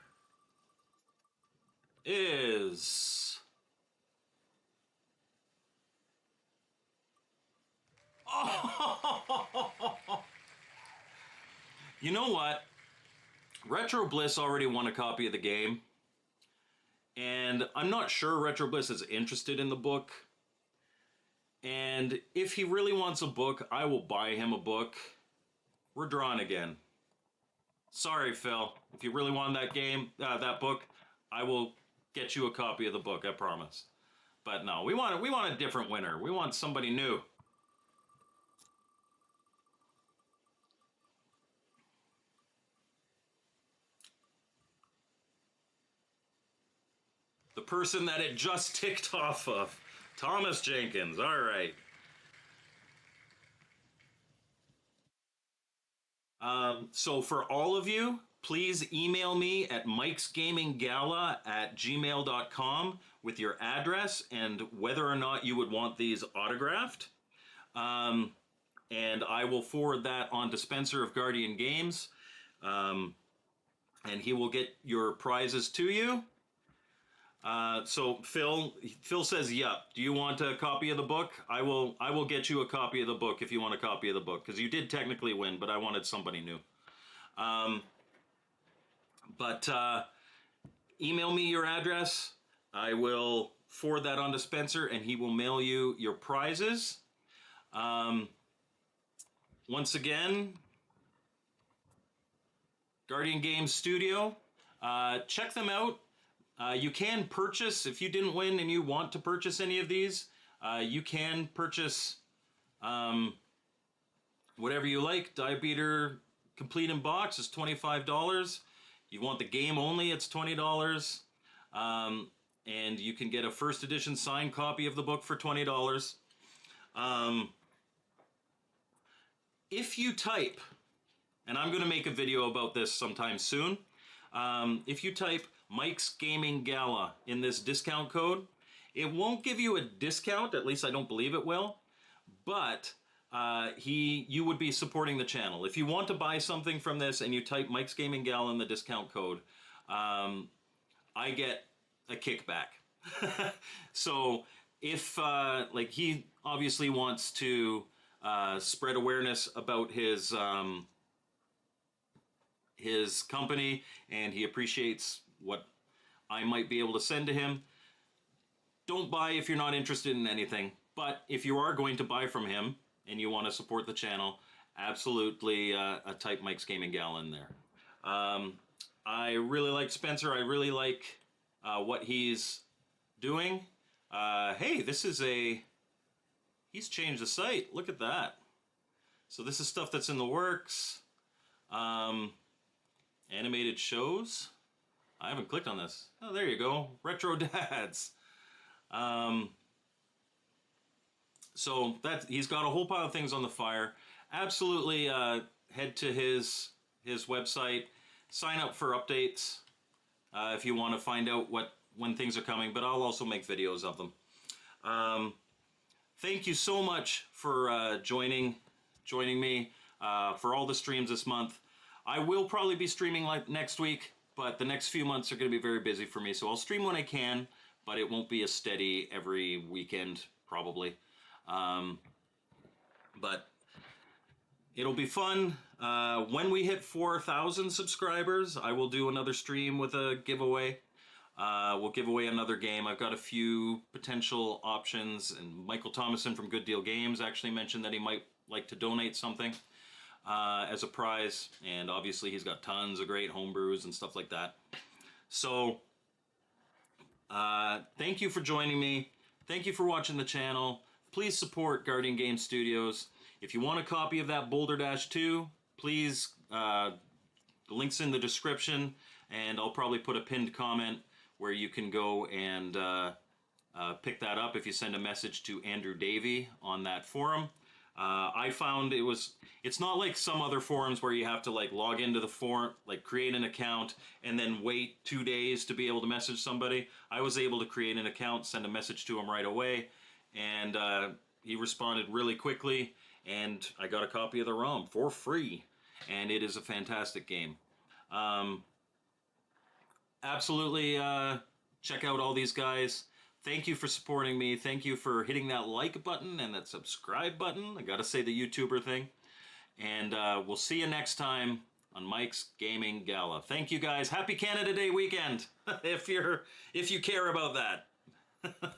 is... Oh! You know what? Retro Bliss already won a copy of the game. And I'm not sure Retro Bliss is interested in the book. And if he really wants a book, I will buy him a book. We're drawing again. Sorry, Phil. If you really want that game, that book, I will get you a copy of the book. I promise. But no, we want a different winner. We want somebody new. The person that it just ticked off of, Thomas Jenkins. All right. So for all of you, please email me at mikesgaminggala@gmail.com with your address and whether or not you would want these autographed. And I will forward that on to Spencer of Guardian Games. And he will get your prizes to you. So Phil says, "Yup. Do you want a copy of the book? I will get you a copy of the book if you want a copy of the book because you did technically win, but I wanted somebody new." But email me your address. I will forward that on to Spencer, and he will mail you your prizes. Once again, Guardian Games Studio. Check them out. You can purchase, if you didn't win and you want to purchase any of these, you can purchase whatever you like. Die Beater Complete in Box is $25. You want the game only, it's $20. And you can get a first edition signed copy of the book for $20. If you type, and I'm going to make a video about this sometime soon, if you type Mike's Gaming Gala in this discount code, it won't give you a discount, at least I don't believe it will, but you would be supporting the channel. If you want to buy something from this and you type Mike's Gaming Gala in the discount code, I get a kickback. So if, like, he obviously wants to spread awareness about his company, and he appreciates what I might be able to send to him. Don't buy if you're not interested in anything, but if you are going to buy from him and you want to support the channel, absolutely type Mike's Gaming Gala in there. I really like Spencer. I really like what he's doing. Hey, he's changed the site. Look at that. So this is stuff that's in the works. Animated shows. I haven't clicked on this. Oh, there you go. Retro Dads. So he's got a whole pile of things on the fire. Absolutely head to his website. Sign up for updates if you want to find out when things are coming, but I'll also make videos of them. Thank you so much for joining me for all the streams this month. I will probably be streaming like next week, but the next few months are going to be very busy for me, so I'll stream when I can, but it won't be a steady every weekend, probably. But it'll be fun. When we hit 4,000 subscribers, I will do another stream with a giveaway. We'll give away another game. I've got a few potential options, and Michael Thomason from Good Deal Games actually mentioned that he might like to donate something. as a prize, and obviously he's got tons of great homebrews and stuff like that. So thank you for joining me. Thank you for watching the channel. Please support Guardian Game Studios. If you want a copy of that Boulder Dash 2, please, the link's in the description, and I'll probably put a pinned comment where you can go and pick that up if you send a message to Andrew Davey on that forum. I found it's not like some other forums where you have to like log into the forum, like create an account and then wait 2 days to be able to message somebody. I was able to create an account, send a message to him right away, and he responded really quickly, and I got a copy of the ROM for free, and it is a fantastic game. Absolutely check out all these guys. Thank you for supporting me. Thank you for hitting that like button and that subscribe button. I gotta say the YouTuber thing. And we'll see you next time on Mike's Gaming Gala. Thank you guys. Happy Canada Day weekend if you care about that.